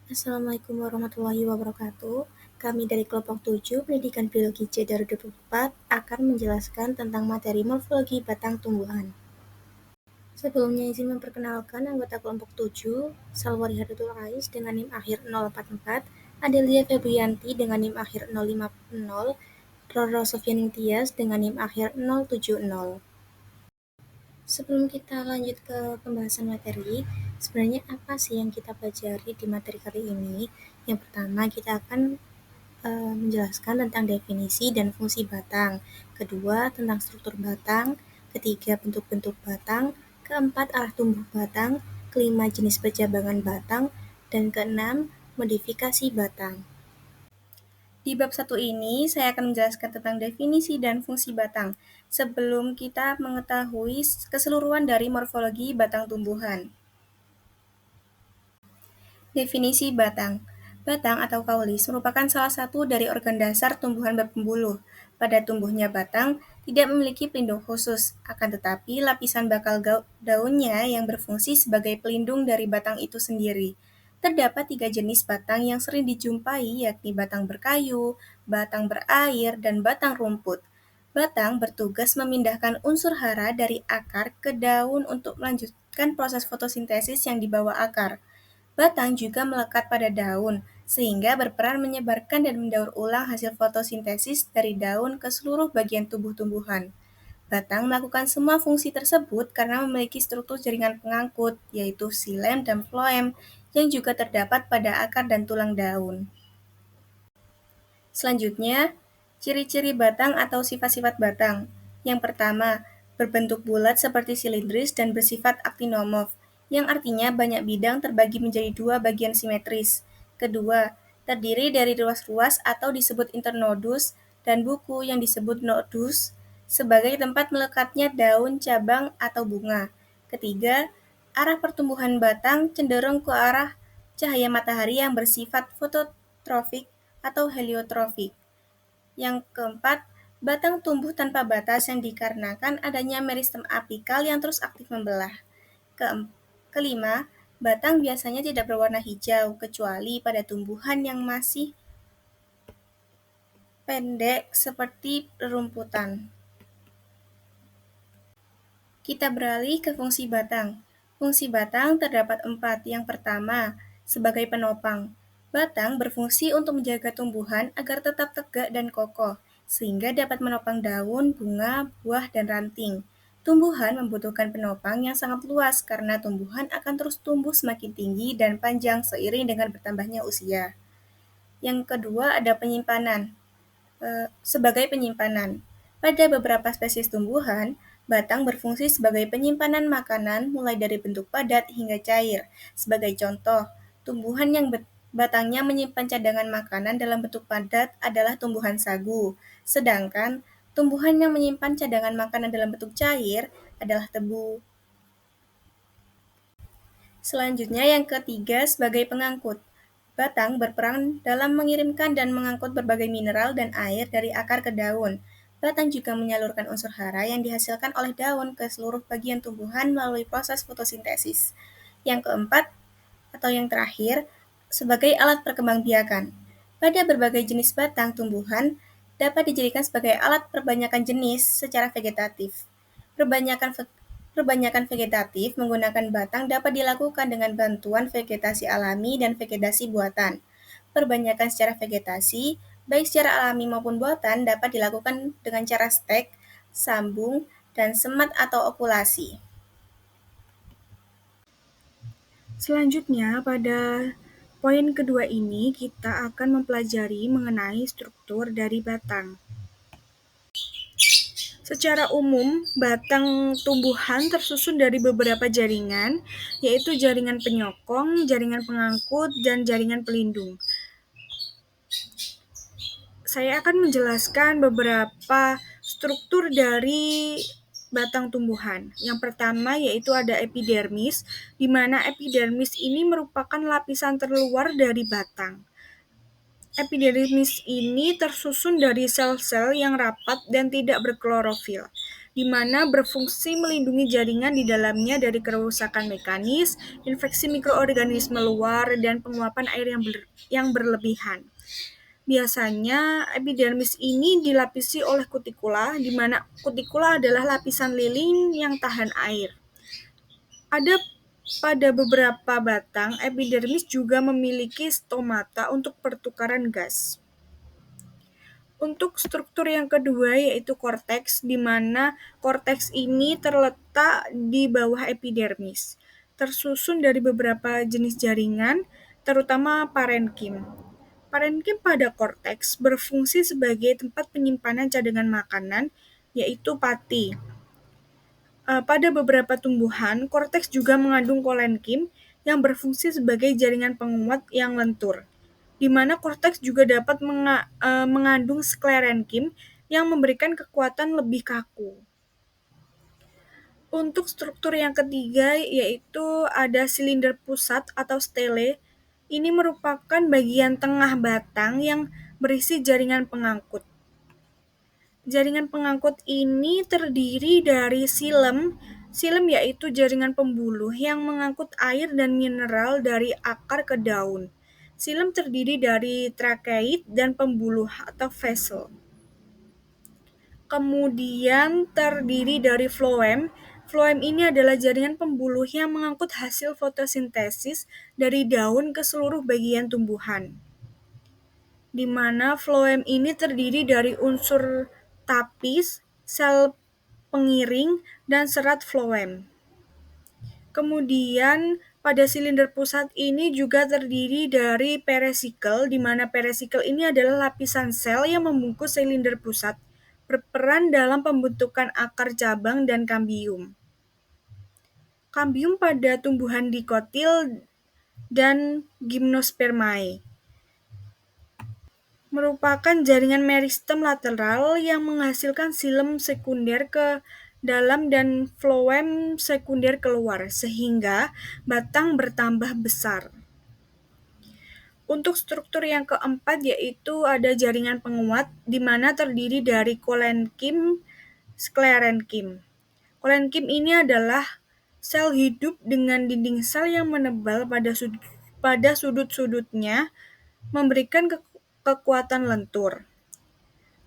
Assalamualaikum warahmatullahi wabarakatuh. Kami dari kelompok 7 Pendidikan Biologi C 2024 akan menjelaskan tentang materi morfologi batang tumbuhan. Sebelumnya izin memperkenalkan anggota kelompok 7, Salwari Harutul Rais dengan NIM akhir 044, Adelia Febrianti dengan NIM akhir 050, Roro Sofianing Tias dengan NIM akhir 070. Sebelum kita lanjut ke pembahasan materi, sebenarnya apa sih yang kita pelajari di materi kali ini? Yang pertama, kita akan menjelaskan tentang definisi dan fungsi batang. Kedua, tentang struktur batang. Ketiga, bentuk-bentuk batang. Keempat, arah tumbuh batang. Kelima, jenis percabangan batang. Dan keenam, modifikasi batang. Di bab 1 ini, saya akan menjelaskan tentang definisi dan fungsi batang, sebelum kita mengetahui keseluruhan dari morfologi batang tumbuhan. Definisi batang. Batang atau kaulis merupakan salah satu dari organ dasar tumbuhan berpembuluh. Pada tumbuhnya batang tidak memiliki pelindung khusus, akan tetapi lapisan bakal daunnya yang berfungsi sebagai pelindung dari batang itu sendiri. Terdapat 3 jenis batang yang sering dijumpai, yakni batang berkayu, batang berair, dan batang rumput. Batang bertugas memindahkan unsur hara dari akar ke daun untuk melanjutkan proses fotosintesis yang dibawa akar. Batang juga melekat pada daun, sehingga berperan menyebarkan dan mendaur ulang hasil fotosintesis dari daun ke seluruh bagian tubuh tumbuhan. Batang melakukan semua fungsi tersebut karena memiliki struktur jaringan pengangkut, yaitu xilem dan floem, yang juga terdapat pada akar dan tulang daun. Selanjutnya, ciri-ciri batang atau sifat-sifat batang. Yang pertama, berbentuk bulat seperti silindris dan bersifat aktinomorf, yang artinya banyak bidang terbagi menjadi 2 bagian simetris. Kedua, terdiri dari ruas-ruas atau disebut internodus dan buku yang disebut nodus sebagai tempat melekatnya daun, cabang, atau bunga. Ketiga, arah pertumbuhan batang cenderung ke arah cahaya matahari yang bersifat fototrofik atau heliotrofik. Yang keempat, batang tumbuh tanpa batas yang dikarenakan adanya meristem apikal yang terus aktif membelah. Kelima, batang biasanya tidak berwarna hijau, kecuali pada tumbuhan yang masih pendek seperti rerumputan. Kita beralih ke fungsi batang. Fungsi batang terdapat 4. Yang pertama, sebagai penopang. Batang berfungsi untuk menjaga tumbuhan agar tetap tegak dan kokoh, sehingga dapat menopang daun, bunga, buah, dan ranting. Tumbuhan membutuhkan penopang yang sangat luas karena tumbuhan akan terus tumbuh semakin tinggi dan panjang seiring dengan bertambahnya usia. Yang kedua ada penyimpanan. Sebagai penyimpanan. Pada beberapa spesies tumbuhan, batang berfungsi sebagai penyimpanan makanan mulai dari bentuk padat hingga cair. Sebagai contoh, tumbuhan yang batangnya menyimpan cadangan makanan dalam bentuk padat adalah tumbuhan sagu, sedangkan tumbuhan yang menyimpan cadangan makanan dalam bentuk cair adalah tebu. Selanjutnya yang ketiga sebagai pengangkut. Batang berperan dalam mengirimkan dan mengangkut berbagai mineral dan air dari akar ke daun. Batang juga menyalurkan unsur hara yang dihasilkan oleh daun ke seluruh bagian tumbuhan melalui proses fotosintesis. Yang keempat, atau yang terakhir, sebagai alat perkembangbiakan. Pada berbagai jenis batang tumbuhan, dapat dijadikan sebagai alat perbanyakan jenis secara vegetatif. Perbanyakan vegetatif menggunakan batang dapat dilakukan dengan bantuan vegetasi alami dan vegetasi buatan. Perbanyakan secara vegetasi, baik secara alami maupun buatan, dapat dilakukan dengan cara stek, sambung, dan semat atau okulasi. Selanjutnya, pada poin kedua ini kita akan mempelajari mengenai struktur dari batang. Secara umum, batang tumbuhan tersusun dari beberapa jaringan, yaitu jaringan penyokong, jaringan pengangkut, dan jaringan pelindung. Saya akan menjelaskan beberapa struktur dari batang tumbuhan. Yang pertama yaitu ada epidermis, di mana epidermis ini merupakan lapisan terluar dari batang. Epidermis ini tersusun dari sel-sel yang rapat dan tidak berklorofil. di mana berfungsi melindungi jaringan di dalamnya dari kerusakan mekanis, infeksi mikroorganisme luar, dan penguapan air yang berlebihan. Biasanya epidermis ini dilapisi oleh kutikula, di mana kutikula adalah lapisan lilin yang tahan air. Ada pada beberapa batang, epidermis juga memiliki stomata untuk pertukaran gas. Untuk struktur yang kedua yaitu korteks, di mana korteks ini terletak di bawah epidermis, tersusun dari beberapa jenis jaringan, terutama parenkim. Parenkim pada korteks berfungsi sebagai tempat penyimpanan cadangan makanan, yaitu pati. Pada beberapa tumbuhan, korteks juga mengandung kolenkim yang berfungsi sebagai jaringan penguat yang lentur, di mana korteks juga dapat mengandung sklerenkim yang memberikan kekuatan lebih kaku. Untuk struktur yang ketiga yaitu ada silinder pusat atau stele. Ini merupakan bagian tengah batang yang berisi jaringan pengangkut. Jaringan pengangkut ini terdiri dari silem. Silem yaitu jaringan pembuluh yang mengangkut air dan mineral dari akar ke daun. Silem terdiri dari trakeit dan pembuluh atau vessel. Kemudian terdiri dari floem. Floem ini adalah jaringan pembuluh yang mengangkut hasil fotosintesis dari daun ke seluruh bagian tumbuhan, di mana floem ini terdiri dari unsur tapis, sel pengiring, dan serat floem. Kemudian pada silinder pusat ini juga terdiri dari peresikel, di mana peresikel ini adalah lapisan sel yang membungkus silinder pusat, berperan dalam pembentukan akar cabang dan kambium. Kambium pada tumbuhan dikotil dan gimnospermae merupakan jaringan meristem lateral yang menghasilkan silem sekunder ke dalam dan floem sekunder keluar, sehingga batang bertambah besar. Untuk struktur yang keempat yaitu ada jaringan penguat, di mana terdiri dari kolenkim, sklerenkim. Kolenkim ini adalah sel hidup dengan dinding sel yang menebal pada sudut-sudutnya, memberikan kekuatan lentur.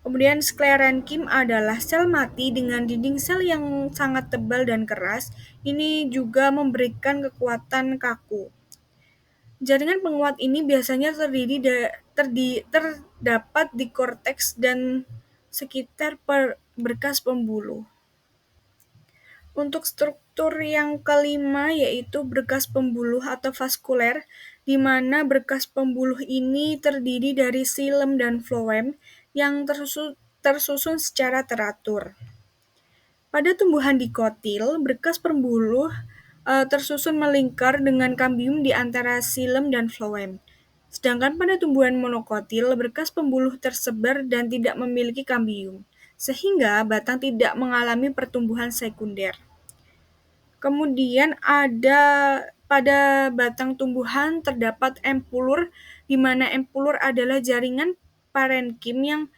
Kemudian sklerenkim adalah sel mati dengan dinding sel yang sangat tebal dan keras. Ini juga memberikan kekuatan kaku. Jaringan penguat ini biasanya terdapat di korteks dan sekitar berkas pembuluh. Untuk struktur yang kelima yaitu berkas pembuluh atau vaskuler, di mana berkas pembuluh ini terdiri dari silem dan floem yang tersusun secara teratur. Pada tumbuhan dikotil, berkas pembuluh tersusun melingkar dengan kambium di antara silem dan floem. Sedangkan pada tumbuhan monokotil, berkas pembuluh tersebar dan tidak memiliki kambium, sehingga batang tidak mengalami pertumbuhan sekunder. Kemudian ada pada batang tumbuhan terdapat empulur, di mana empulur adalah jaringan parenkim yang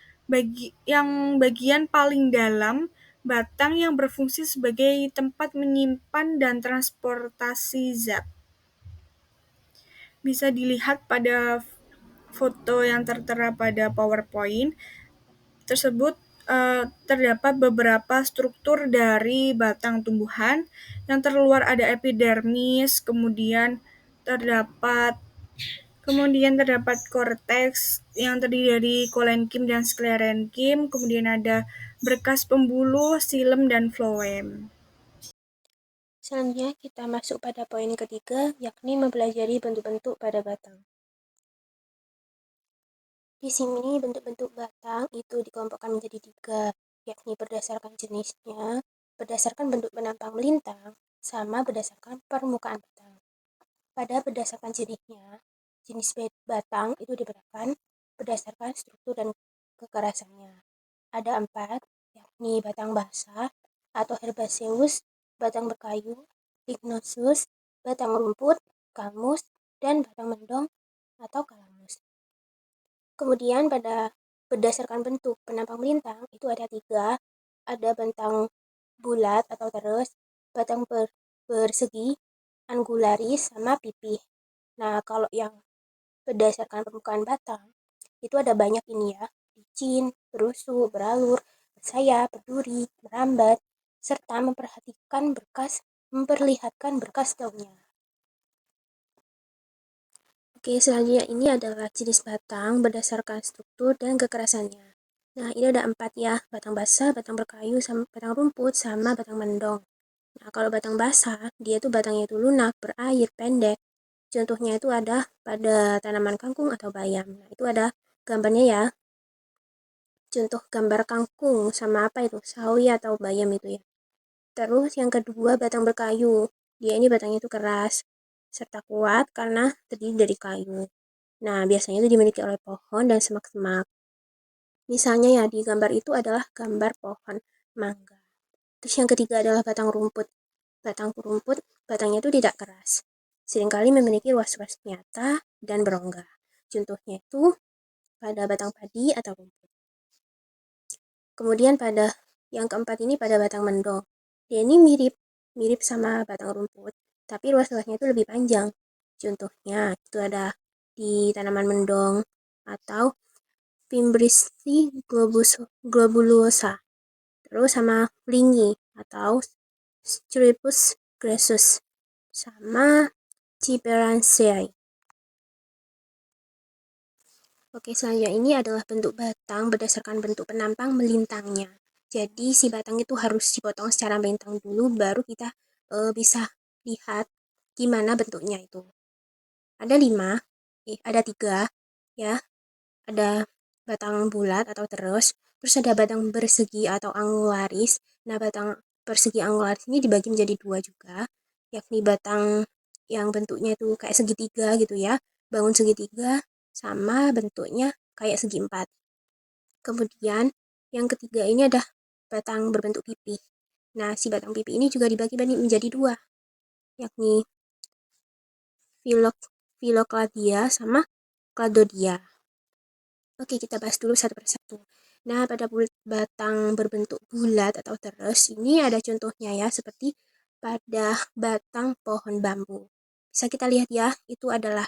bagian paling dalam batang yang berfungsi sebagai tempat menyimpan dan transportasi zat. Bisa dilihat pada foto yang tertera pada PowerPoint tersebut. Terdapat beberapa struktur dari batang tumbuhan. Yang terluar ada epidermis, kemudian terdapat korteks yang terdiri dari kolenkim dan sklerenkim, kemudian ada berkas pembuluh, silem, dan floem. Selanjutnya kita masuk pada poin ketiga, yakni mempelajari bentuk-bentuk pada batang. Di sini bentuk-bentuk batang itu dikelompokkan menjadi 3, yakni berdasarkan jenisnya, berdasarkan bentuk penampang melintang, sama berdasarkan permukaan batang. Pada berdasarkan jenisnya, jenis batang itu dibedakan berdasarkan struktur dan kekerasannya. Ada 4, yakni batang basah atau herbaceous, batang berkayu, lignosus, batang rumput, kamus, dan batang mendong atau kalamus. Kemudian pada berdasarkan bentuk penampang melintang itu ada 3, ada batang bulat atau terus, batang bersegi, angularis, sama pipih. Nah, kalau yang berdasarkan permukaan batang, itu ada banyak ini ya, licin, berusuk, beralur, bersayap, berduri, merambat, serta memperlihatkan berkas daunnya. Oke, selanjutnya ini adalah jenis batang berdasarkan struktur dan kekerasannya. Nah, ini ada 4 ya, batang basah, batang berkayu, sama batang rumput, sama batang mendong. Nah, kalau batang basah, dia tuh batangnya itu lunak, berair, pendek. Contohnya itu ada pada tanaman kangkung atau bayam. Nah, itu ada gambarnya ya. Contoh gambar kangkung sama apa itu? Sawi atau bayam itu ya. Terus yang kedua batang berkayu. Dia ini batangnya itu keras serta kuat karena terdiri dari kayu. Nah, biasanya itu dimiliki oleh pohon dan semak-semak. Misalnya ya di gambar itu adalah gambar pohon mangga. Terus yang ketiga adalah batang rumput. Batang rumput, batangnya itu tidak keras. Seringkali memiliki ruas-ruas nyata dan berongga. Contohnya itu pada batang padi atau rumput. Kemudian pada yang keempat ini pada batang mendong. Dia ini mirip sama batang rumput, tapi ruas-ruasnya itu lebih panjang. Contohnya itu ada di tanaman mendong atau Fimbriaceae globulosa. Terus sama lingi atau Stripus grassus sama Ciperanceae. Oke, selanjutnya ini adalah bentuk batang berdasarkan bentuk penampang melintangnya. Jadi si batang itu harus dipotong secara melintang dulu, baru kita bisa lihat gimana bentuknya itu. Ada 5, ada 3 ya. Ada batang bulat atau terus ada batang bersegi atau angularis. Nah, batang persegi angularis ini dibagi menjadi 2 juga, yakni batang yang bentuknya itu kayak segitiga gitu ya, bangun segitiga, sama bentuknya kayak segi 4. Kemudian yang ketiga ini ada batang berbentuk pipi. Nah, si batang pipi ini juga dibagi menjadi 2, yakni Phyllokladia sama Cladodia. Oke, kita bahas dulu satu persatu. Nah, pada batang berbentuk bulat atau terus, ini ada contohnya ya, seperti pada batang pohon bambu. Bisa kita lihat ya, itu adalah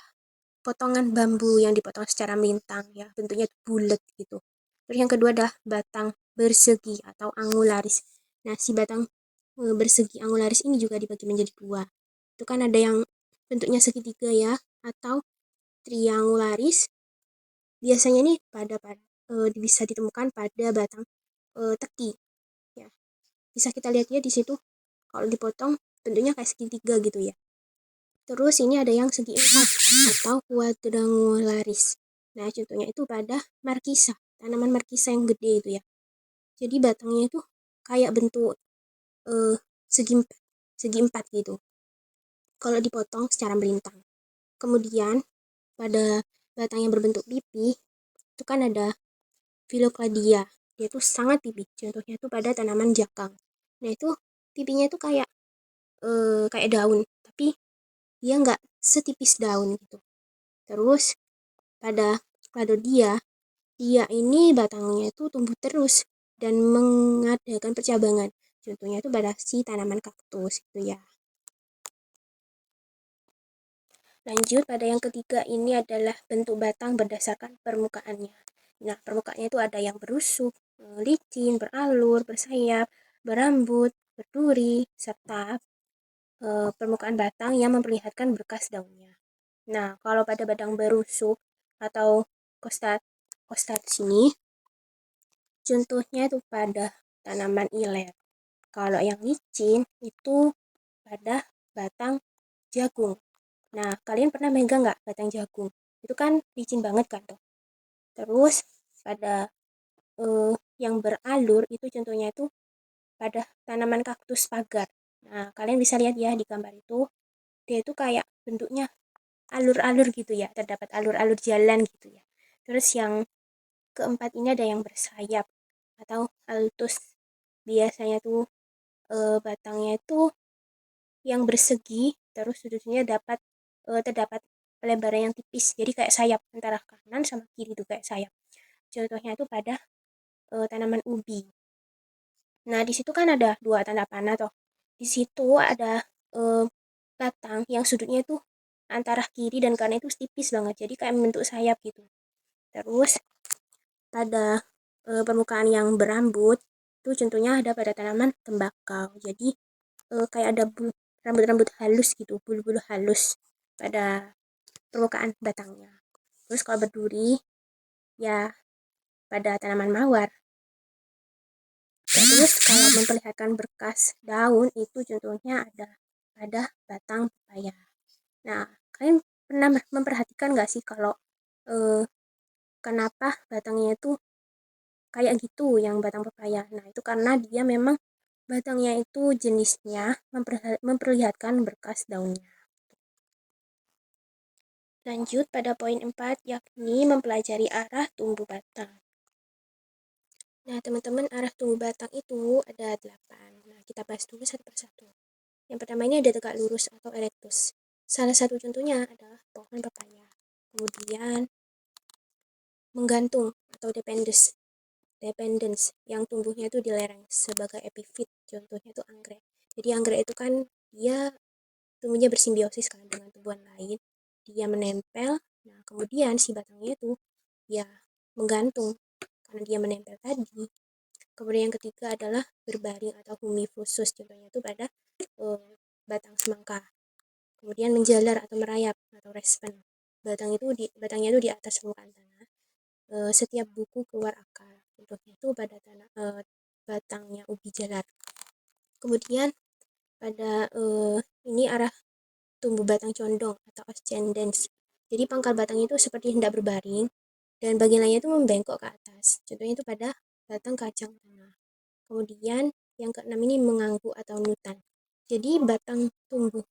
potongan bambu yang dipotong secara melintang ya, bentuknya bulat gitu. Terus yang kedua adalah batang bersegi atau angularis. Nah, si batang bersegi angularis ini juga dibagi menjadi 2. Itu kan ada yang bentuknya segitiga ya, atau triangularis. Biasanya nih bisa ditemukan pada batang teki ya. Bisa kita lihat ya di situ kalau dipotong bentuknya kayak segitiga gitu ya. Terus ini ada yang segi 4 atau quadrangularis. Nah, contohnya itu pada markisa, tanaman markisa yang gede itu ya. Jadi batangnya itu kayak bentuk segi 4, segi 4 gitu. Kalau dipotong secara melintang. Kemudian pada batang yang berbentuk pipi itu kan ada Phyllokladia. Dia tuh sangat pipih. Contohnya tuh pada tanaman jakang. Nah, itu pipinya tuh kayak daun, tapi dia nggak setipis daun gitu. Terus pada Cladodia, dia ini batangnya itu tumbuh terus dan mengadakan percabangan. Contohnya itu pada si tanaman kaktus itu ya. Lanjut pada yang ketiga, ini adalah bentuk batang berdasarkan permukaannya. Nah, permukaannya itu ada yang berusuk, licin, beralur, bersayap, berambut, berduri, serta permukaan batang yang memperlihatkan berkas daunnya. Nah, kalau pada batang berusuk atau kostat sini, contohnya itu pada tanaman ilet. Kalau yang licin itu pada batang jagung. Nah, kalian pernah megang nggak batang jagung? Itu kan licin banget kan tuh. Terus pada yang beralur itu contohnya itu pada tanaman kaktus pagar. Nah, kalian bisa lihat ya di gambar itu, dia itu kayak bentuknya alur-alur gitu ya, terdapat alur-alur jalan gitu ya. Terus yang keempat ini ada yang bersayap atau altus. Biasanya tuh batangnya itu yang bersegi, terus sudutnya terdapat pelebaran yang tipis, jadi kayak sayap antara kanan sama kiri tuh kayak sayap. Contohnya itu pada tanaman ubi. Nah, di situ kan ada dua tanda panah toh. Di situ ada batang yang sudutnya itu antara kiri dan kanan itu tipis banget, jadi kayak membentuk sayap gitu. Terus pada permukaan yang berambut itu contohnya ada pada tanaman tembakau. Jadi kayak ada rambut-rambut halus gitu, bulu-bulu halus pada permukaan batangnya. Terus kalau berduri ya pada tanaman mawar. Terus kalau memperlihatkan berkas daun itu contohnya ada pada batang pepaya. Nah, kalian pernah memperhatikan nggak sih kalau eh, kenapa batangnya itu kayak gitu yang batang pepaya? Nah, itu karena dia memang batangnya itu jenisnya memperlihatkan berkas daunnya. Lanjut pada poin 4, yakni mempelajari arah tumbuh batang. Nah, teman-teman, arah tumbuh batang itu ada 8. Nah, kita bahas dulu satu persatu. Yang pertama ini ada tegak lurus atau erectus. Salah satu contohnya adalah pohon pepaya. Kemudian menggantung atau dependence yang tumbuhnya itu di lereng sebagai epifit. Contohnya itu anggrek. Jadi anggrek itu kan dia tumbuhnya bersimbiosis kan dengan tumbuhan lain. Dia menempel. Nah, kemudian si batangnya itu ya menggantung karena dia menempel tadi. Kemudian yang ketiga adalah berbaring atau humifusus. Contohnya itu pada batang semangka. Kemudian menjalar atau merayap atau respen. Batangnya itu di atas permukaan tanah. Setiap buku keluar akar. Contohnya itu pada batangnya ubi jalar. Kemudian pada ini arah tumbuh batang condong atau ascendens. Jadi pangkal batang itu seperti hendak berbaring dan bagian lainnya itu membengkok ke atas. Contohnya itu pada batang kacang tanah. Kemudian yang keenam ini mengangguk atau nutan. Jadi batang tumbuh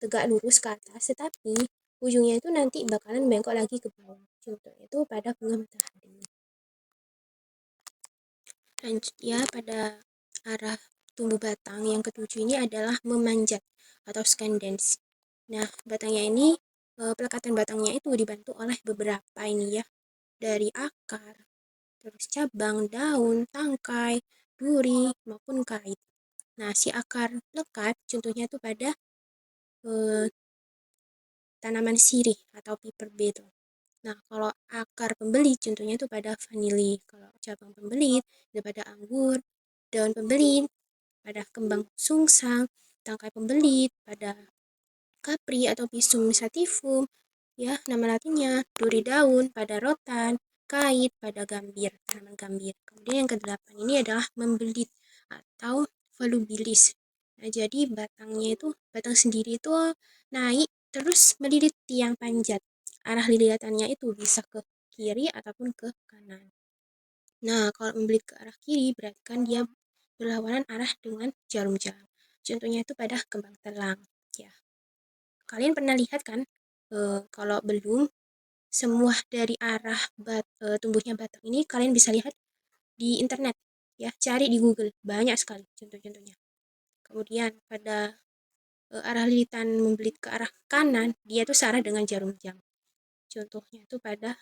tegak lurus ke atas, tetapi ujungnya itu nanti bakalan bengkok lagi ke bawah. Contohnya itu pada bunga matahari. Lanjut ya, pada arah tumbuh batang yang ketujuh ini adalah memanjat atau scandens. Nah, batangnya ini pelekatan batangnya itu dibantu oleh beberapa ini ya, dari akar, terus cabang, daun, tangkai, duri maupun kait. Nah, si akar lekat contohnya itu pada tanaman sirih atau piper beetle. Nah, kalau akar pembelit contohnya itu pada vanili. Kalau cabang pembelit itu pada anggur, daun pembelit pada kembang sungsang, tangkai pembelit pada kapri atau pisum sativum, ya nama latinnya, duri daun pada rotan, kait pada gambir, tanaman gambir. Kemudian yang kedelapan ini adalah membelit atau volubilis. Nah, jadi batang sendiri itu naik terus melilit tiang panjat. Arah lilitannya itu bisa ke kiri ataupun ke kanan. Nah, kalau membelit ke arah kiri berarti kan dia berlawanan arah dengan jarum jam. Contohnya itu pada kembang telang. Ya, kalian pernah lihat kan? Kalau belum, semua dari arah tumbuhnya batang ini kalian bisa lihat di internet. Ya, cari di Google, banyak sekali contoh-contohnya. Kemudian pada arah lilitan membelit ke arah kanan, dia itu searah dengan jarum jam. Contohnya itu pada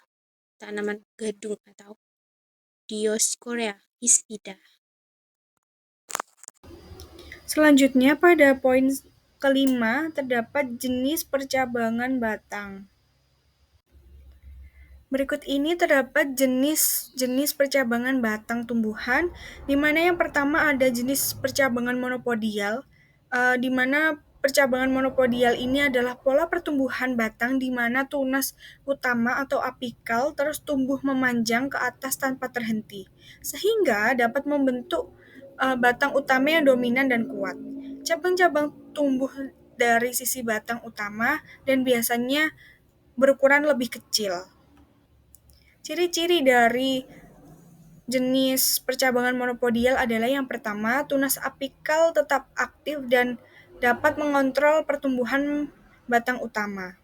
tanaman gadung atau Dioscorea hispida. Selanjutnya pada poin kelima terdapat jenis percabangan batang. Berikut ini terdapat jenis-jenis percabangan batang tumbuhan, di mana yang pertama ada jenis percabangan monopodial, di mana percabangan monopodial ini adalah pola pertumbuhan batang di mana tunas utama atau apikal terus tumbuh memanjang ke atas tanpa terhenti, sehingga dapat membentuk batang utama yang dominan dan kuat. Cabang-cabang tumbuh dari sisi batang utama dan biasanya berukuran lebih kecil. Ciri-ciri dari jenis percabangan monopodial adalah yang pertama, tunas apikal tetap aktif dan dapat mengontrol pertumbuhan batang utama.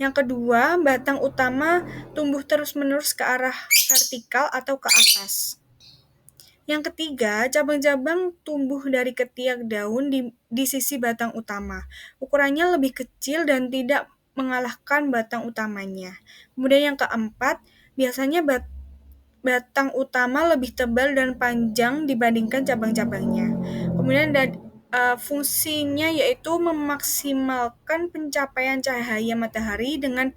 Yang kedua, batang utama tumbuh terus-menerus ke arah vertikal atau ke atas. Yang ketiga, cabang-cabang tumbuh dari ketiak daun di sisi batang utama. Ukurannya lebih kecil dan tidak mengalahkan batang utamanya. Kemudian yang keempat, biasanya batang utama lebih tebal dan panjang dibandingkan cabang-cabangnya. Kemudian fungsinya yaitu memaksimalkan pencapaian cahaya matahari dengan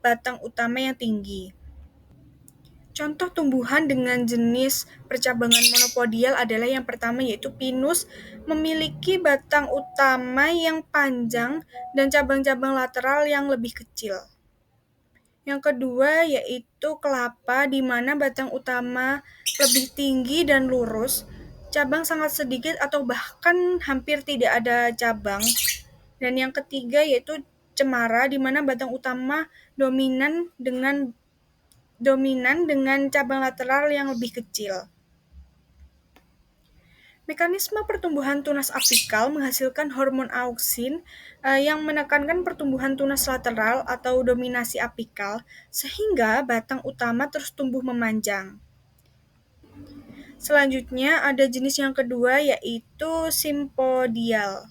batang utama yang tinggi. Contoh tumbuhan dengan jenis percabangan monopodial adalah yang pertama yaitu pinus, memiliki batang utama yang panjang dan cabang-cabang lateral yang lebih kecil. Yang kedua yaitu kelapa, di mana batang utama lebih tinggi dan lurus, cabang sangat sedikit atau bahkan hampir tidak ada cabang. Dan yang ketiga yaitu cemara, di mana batang utama dominan dengan cabang lateral yang lebih kecil. Mekanisme pertumbuhan tunas apikal menghasilkan hormon auksin yang menekankan pertumbuhan tunas lateral atau dominasi apikal, sehingga batang utama terus tumbuh memanjang. Selanjutnya ada jenis yang kedua yaitu simpodial,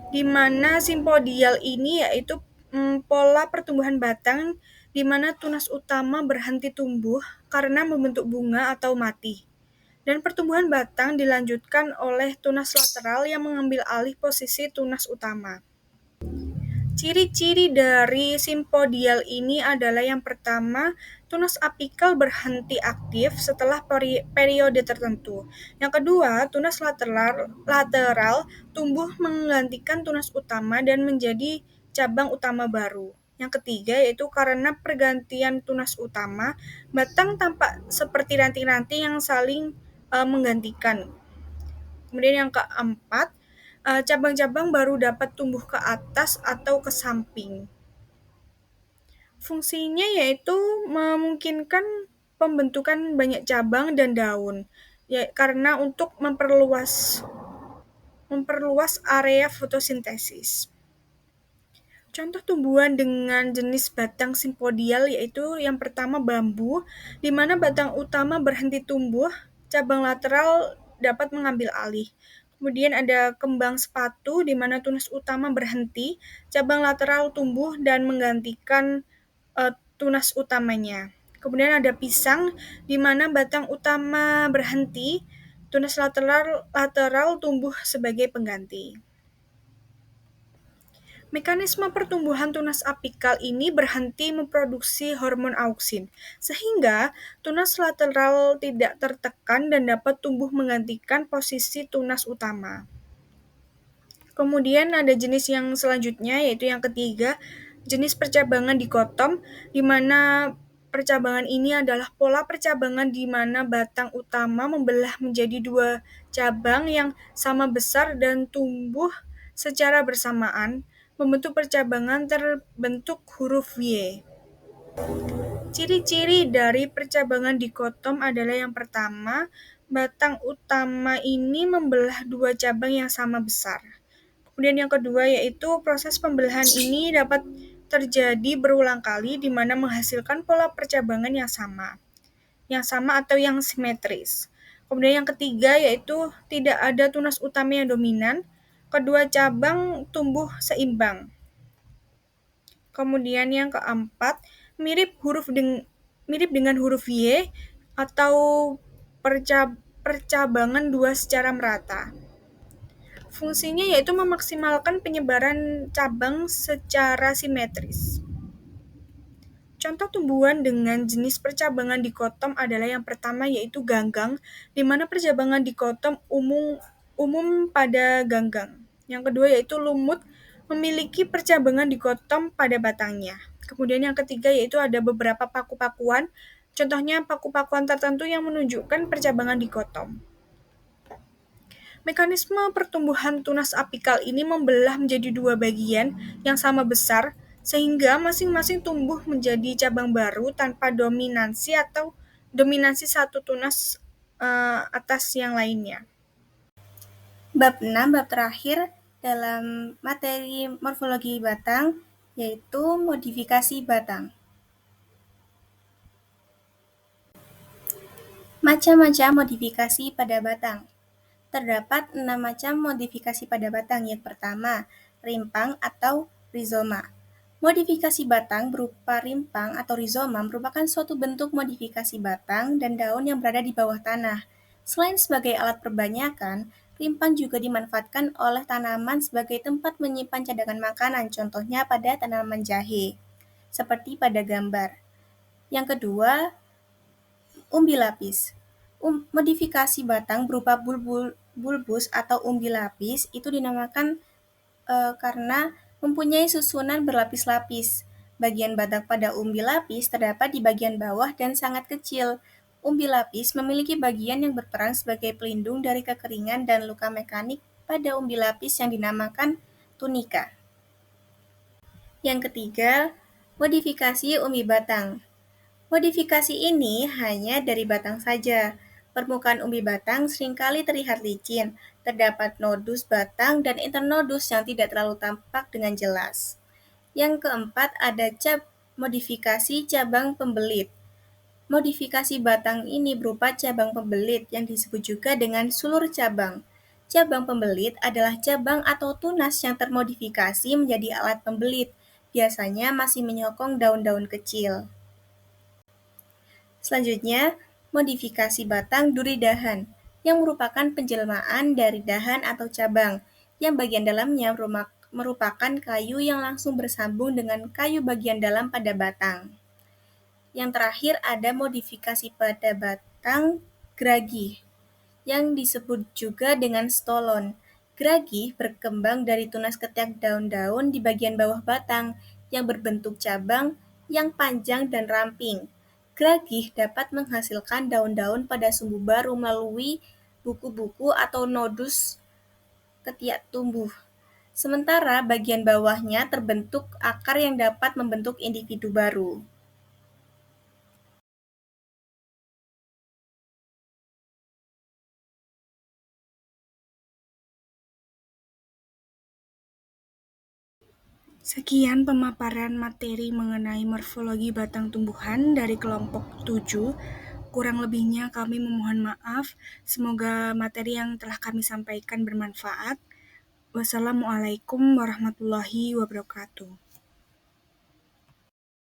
di mana simpodial ini yaitu pola pertumbuhan batang di mana tunas utama berhenti tumbuh karena membentuk bunga atau mati. Dan pertumbuhan batang dilanjutkan oleh tunas lateral yang mengambil alih posisi tunas utama. Ciri-ciri dari simpodial ini adalah yang pertama, tunas apikal berhenti aktif setelah periode tertentu. Yang kedua, tunas lateral tumbuh menggantikan tunas utama dan menjadi cabang utama baru. Yang ketiga yaitu karena pergantian tunas utama, batang tampak seperti ranting-ranting yang saling menggantikan. Kemudian yang keempat, cabang-cabang baru dapat tumbuh ke atas atau ke samping. Fungsinya yaitu memungkinkan pembentukan banyak cabang dan daun, karena untuk memperluas area fotosintesis. Contoh tumbuhan dengan jenis batang simpodial yaitu yang pertama bambu, di mana batang utama berhenti tumbuh, cabang lateral dapat mengambil alih. Kemudian ada kembang sepatu, di mana tunas utama berhenti, cabang lateral tumbuh dan menggantikan tunas utamanya. Kemudian ada pisang, di mana batang utama berhenti, tunas lateral tumbuh sebagai pengganti. Mekanisme pertumbuhan tunas apikal ini berhenti memproduksi hormon auksin, sehingga tunas lateral tidak tertekan dan dapat tumbuh menggantikan posisi tunas utama. Kemudian ada jenis yang selanjutnya, yaitu yang ketiga, jenis percabangan dikotom, di mana percabangan ini adalah pola percabangan di mana batang utama membelah menjadi dua cabang yang sama besar dan tumbuh secara bersamaan, membentuk percabangan terbentuk huruf Y. Ciri-ciri dari percabangan dikotom adalah yang pertama, batang utama ini membelah dua cabang yang sama besar. Kemudian yang kedua yaitu proses pembelahan ini dapat terjadi berulang kali di mana menghasilkan pola percabangan yang sama atau yang simetris. Kemudian yang ketiga yaitu tidak ada tunas utama yang dominan, kedua cabang tumbuh seimbang. Kemudian yang keempat, mirip dengan huruf Y atau percabangan dua secara merata. Fungsinya yaitu memaksimalkan penyebaran cabang secara simetris. Contoh tumbuhan dengan jenis percabangan dikotom adalah yang pertama yaitu ganggang, di mana percabangan dikotom umum pada ganggang. Yang kedua yaitu lumut, memiliki percabangan dikotom pada batangnya. Kemudian yang ketiga yaitu ada beberapa paku-pakuan, contohnya paku-pakuan tertentu yang menunjukkan percabangan dikotom. Mekanisme pertumbuhan tunas apikal ini membelah menjadi dua bagian yang sama besar, sehingga masing-masing tumbuh menjadi cabang baru tanpa dominasi satu tunas atas yang lainnya. Bab 6, bab terakhir dalam materi morfologi batang, yaitu modifikasi batang. Macam-macam modifikasi pada batang. Terdapat 6 macam modifikasi pada batang. Yang pertama, rimpang atau rizoma. Modifikasi batang berupa rimpang atau rizoma merupakan suatu bentuk modifikasi batang dan daun yang berada di bawah tanah. Selain sebagai alat perbanyakan, rimpang juga dimanfaatkan oleh tanaman sebagai tempat menyimpan cadangan makanan, contohnya pada tanaman jahe, seperti pada gambar. Yang kedua, umbi lapis. Modifikasi batang berupa bulbus atau umbi lapis itu dinamakan karena mempunyai susunan berlapis-lapis. Bagian batang pada umbi lapis terdapat di bagian bawah dan sangat kecil. Umbi lapis memiliki bagian yang berperan sebagai pelindung dari kekeringan dan luka mekanik pada umbi lapis yang dinamakan tunika. Yang ketiga, modifikasi umbi batang. Modifikasi ini hanya dari batang saja. Permukaan umbi batang seringkali terlihat licin, terdapat nodus batang dan internodus yang tidak terlalu tampak dengan jelas. Yang keempat ada modifikasi cabang pembelit. Modifikasi batang ini berupa cabang pembelit yang disebut juga dengan sulur cabang. Cabang pembelit adalah cabang atau tunas yang termodifikasi menjadi alat pembelit, biasanya masih menyokong daun-daun kecil. Selanjutnya, modifikasi batang duri dahan, yang merupakan penjelmaan dari dahan atau cabang, yang bagian dalamnya merupakan kayu yang langsung bersambung dengan kayu bagian dalam pada batang. Yang terakhir ada modifikasi pada batang geragih, yang disebut juga dengan stolon. Geragih berkembang dari tunas ketiak daun-daun di bagian bawah batang yang berbentuk cabang yang panjang dan ramping. Geragih dapat menghasilkan daun-daun pada sumbu baru melalui buku-buku atau nodus ketiak tumbuh. Sementara bagian bawahnya terbentuk akar yang dapat membentuk individu baru. Sekian pemaparan materi mengenai morfologi batang tumbuhan dari kelompok 7. Kurang lebihnya kami memohon maaf. Semoga materi yang telah kami sampaikan bermanfaat. Wassalamualaikum warahmatullahi wabarakatuh.